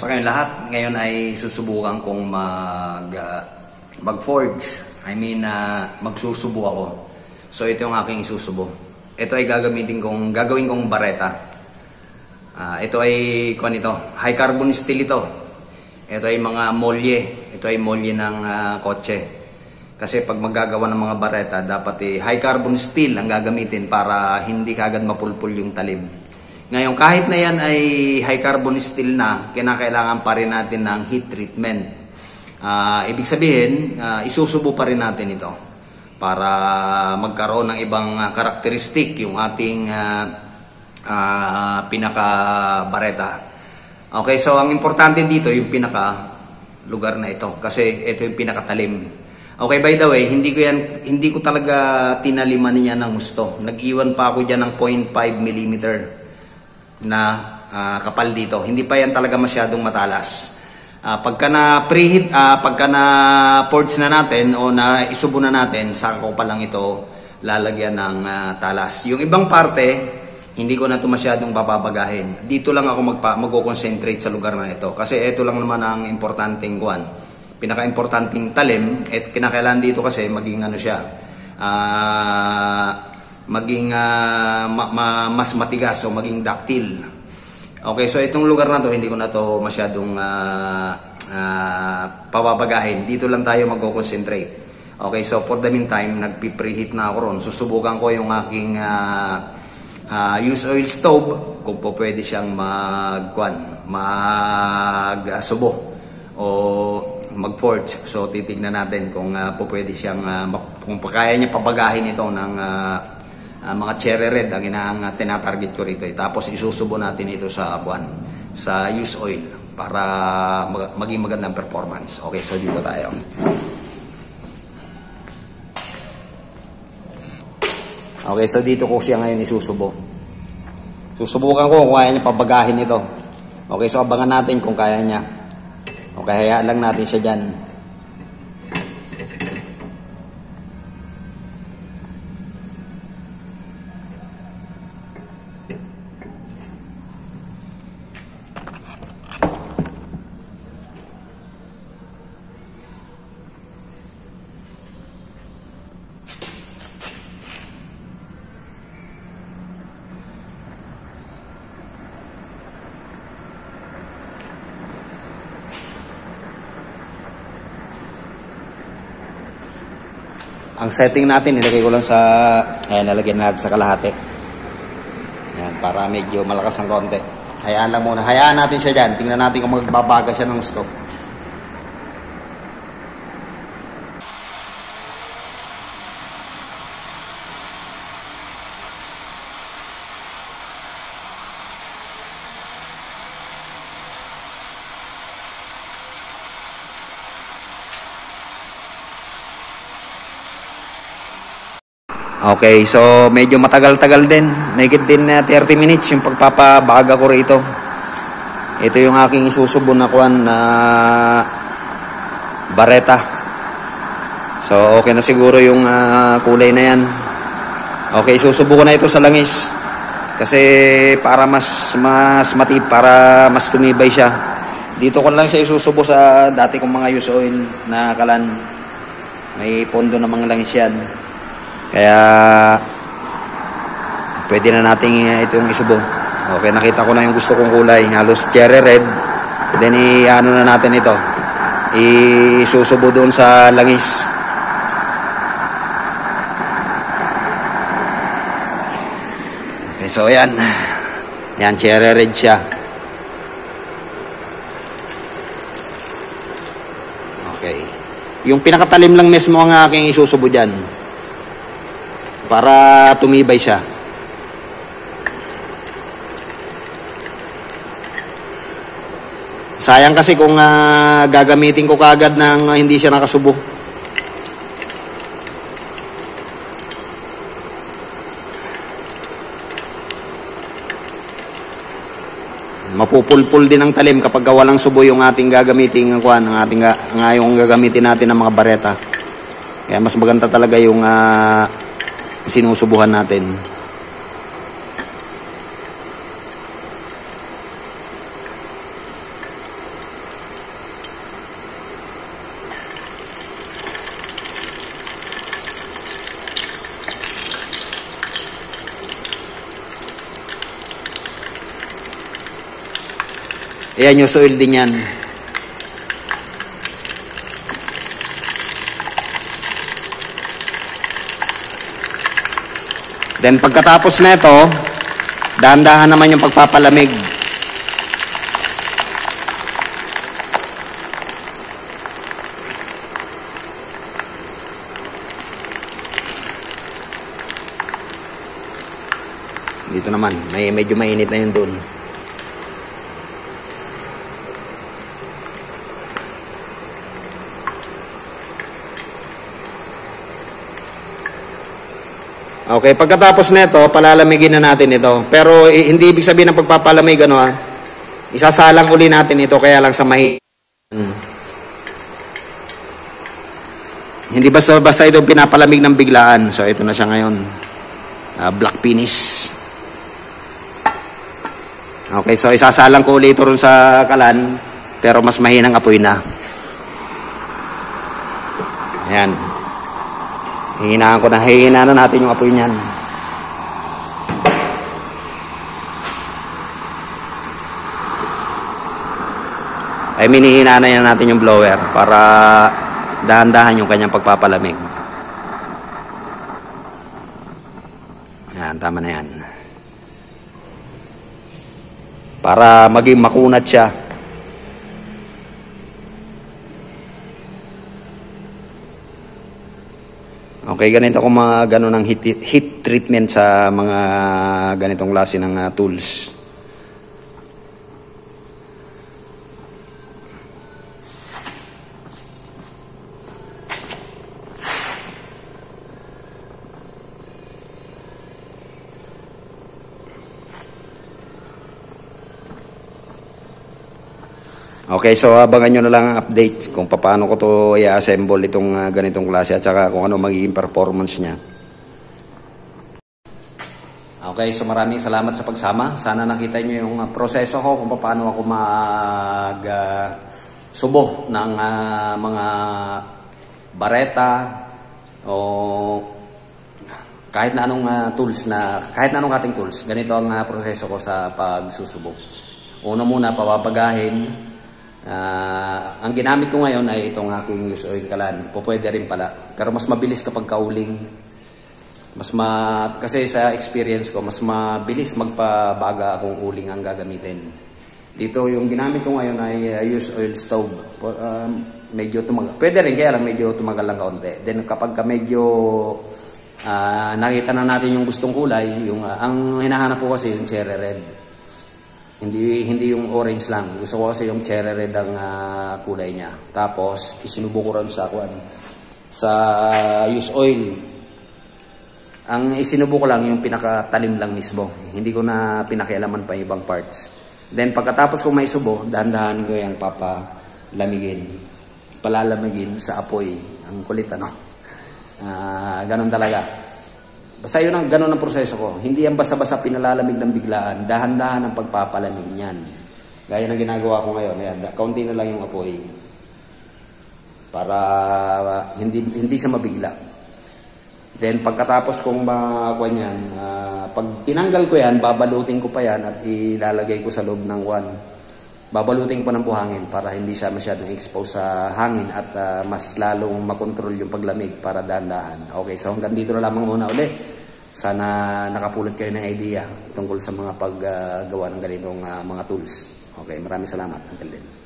Kumusta kayong lahat? Ngayon ay susubukan kong mag-forge. Magsusubo ako. So ito yung aking isusubo. Ito ay gagawin kong bareta. Ito ay high carbon steel ito. Ito ay mga molye. Ito ay molye ng kotse. Kasi pag maggagawa ng mga bareta, dapat high carbon steel ang gagamitin para hindi kaagad mapulpul yung talim. Ngayon, kahit na yan ay high carbon steel na, kinakailangan pa rin natin ng heat treatment. Ibig sabihin, isusubo pa rin natin ito para magkaroon ng ibang karakteristik yung ating pinaka-bareta. Okay, so ang importante dito yung pinaka-lugar na ito kasi ito yung pinakatalim. Okay, by the way, hindi ko talaga tinaliman niya ng gusto. Nag-iwan pa ako diyan ng 0.5 mm na kapal dito. Hindi pa yan talaga masyadong matalas. Pagka na preheat, pagka na forge na natin o na isubo na natin, saka ko pa lang ito lalagyan ng talas. Yung ibang parte, hindi ko na ito masyadong bababagahin. Dito lang ako mag-concentrate sa lugar na ito. Kasi ito lang naman ang importanteng pinaka-importanting talim. At kinakailangan dito kasi maging mas matigas o maging ductile. Okay, so itong lugar na to hindi ko na to masyadong pababagahin. Dito lang tayo mag-concentrate. Okay, so for the meantime, nagpi-preheat na ako ron. Susubukan ko yung aking use oil stove kung po pwede siyang magsubo o mag-forge. So titignan natin kung po pwede siyang kung kaya niya pabagahin ito ng mga cherry red ang tinatarget ko rito. Tapos isusubo natin ito sa use oil para maging magandang performance. Okay, so dito tayo. Okay, so dito ko siya ngayon isusubo. Susubukan ko kung kaya niya pabagahin ito. Okay, so abangan natin kung kaya niya. Okay, hayaan lang natin siya dyan. Ang setting natin, nilagay ko lang lalagyan natin sa kalahati. Yan, para medyo malakas ang konti. Hayaan lang muna. Hayaan natin siya dyan. Tingnan natin kung magbabaga siya ng gusto. Okay, so medyo matagal-tagal din. Mahigit din 30 minutes yung pagpapabaga ko rito. Ito yung aking isusubo na bareta. So okay na siguro yung kulay na yan. Okay, isusubo ko na ito sa langis. Kasi para mas tumibay siya. Dito ko lang siya isusubo sa dati kong mga use oil na kalan. May pondo na mga langis yan. Kaya pwede na natin itong isubo. Okay, nakita ko na yung gusto kong kulay. Halos cherry red. Then na natin ito. Isusubo doon sa langis. Okay, so yan. Yan, cherry red siya. Okay. Yung pinakatalim lang mismo ang aking isusubo dyan. Para tumibay siya. Sayang kasi kung gagamitin ko kaagad ng hindi siya nakasubo. Mapupulpul din ang talim kapag walang subo yung ating gagamitin yung gagamitin natin ng mga bareta. Kaya mas maganda talaga yung sinusubuhan natin. Ayan, use oil din yan. Then pagkatapos na ito, dahan-dahan naman yung pagpapalamig. Dito naman, medyo mainit na yun doon. Okay, pagkatapos nito, palalamigin na natin ito. Pero hindi ibig sabihin ng pagpapalamig, isasalang uli natin ito, kaya lang sa hindi basta ito pinapalamig ng biglaan. So, ito na siya ngayon. Black finish. Okay, so isasalang ko ulit ito rin sa kalan, pero mas mahinang apoy na. Ayan. Hihinaan na natin yung apoy niyan. Hihinaan na natin yung blower para dahan-dahan yung kanyang pagpapalamig. Ayan, tama na yan. Para maging makunat siya. Okay, ganito kung mga ganun ang heat treatment sa mga ganitong klase ng tools. Okay, so abangan nyo na lang ang update kung paano ko to i-assemble itong ganitong klase at saka kung ano magiging performance niya. Okay, so maraming salamat sa pagsama. Sana nakita nyo yung proseso ko kung paano ako subo ng mga bareta o kahit na anong kahit na anong cutting tools. Ganito ang proseso ko sa pagsusubo. Una muna, pababagahin. Ang ginamit ko ngayon ay itong aking use oil kalan. Pwede rin pala. Pero mas mabilis kapag kauling. Kasi sa experience ko, mas mabilis magpabaga akong uling ang gagamitin. Dito yung ginamit ko ngayon ay use oil stove. Medyo tumagal. Pwede rin, kaya lang medyo tumagal lang kaunti. Then kapag medyo nakita na natin yung gustong kulay, ang hinahanap ko kasi yung cherry red. Hindi yung orange lang. Gusto ko kasi yung cherry red ang kulay niya. Tapos, isinubo ko rin sa use oil. Ang isinubo ko lang yung pinakatalim lang mismo. Hindi ko na pinakialaman pa ibang parts. Then, pagkatapos kong may subo, dahan-dahan ko yung palalamigin sa apoy. Ang kulit, ganun talaga. Basta yun ganun ang proseso ko. Hindi yan basta-basta pinalalamig ng biglaan. Dahan-dahan ang pagpapalamig niyan. Gaya ng ginagawa ko ngayon. Ayan, kaunti na lang yung apoy. Para hindi siya mabigla. Then pagkatapos kong makuha niyan, pag tinanggal ko yan, babalutin ko pa yan at ilalagay ko sa loob ng babalutin ko ng buhangin para hindi siya masyadong expose sa hangin at mas lalong makontrol yung paglamig para dahan-dahan. Okay, so hanggang dito na lamang muna ulit. Sana nakapulot kayo ng idea tungkol sa mga paggawa ng ganitong mga tools. Okay, maraming salamat. Until then.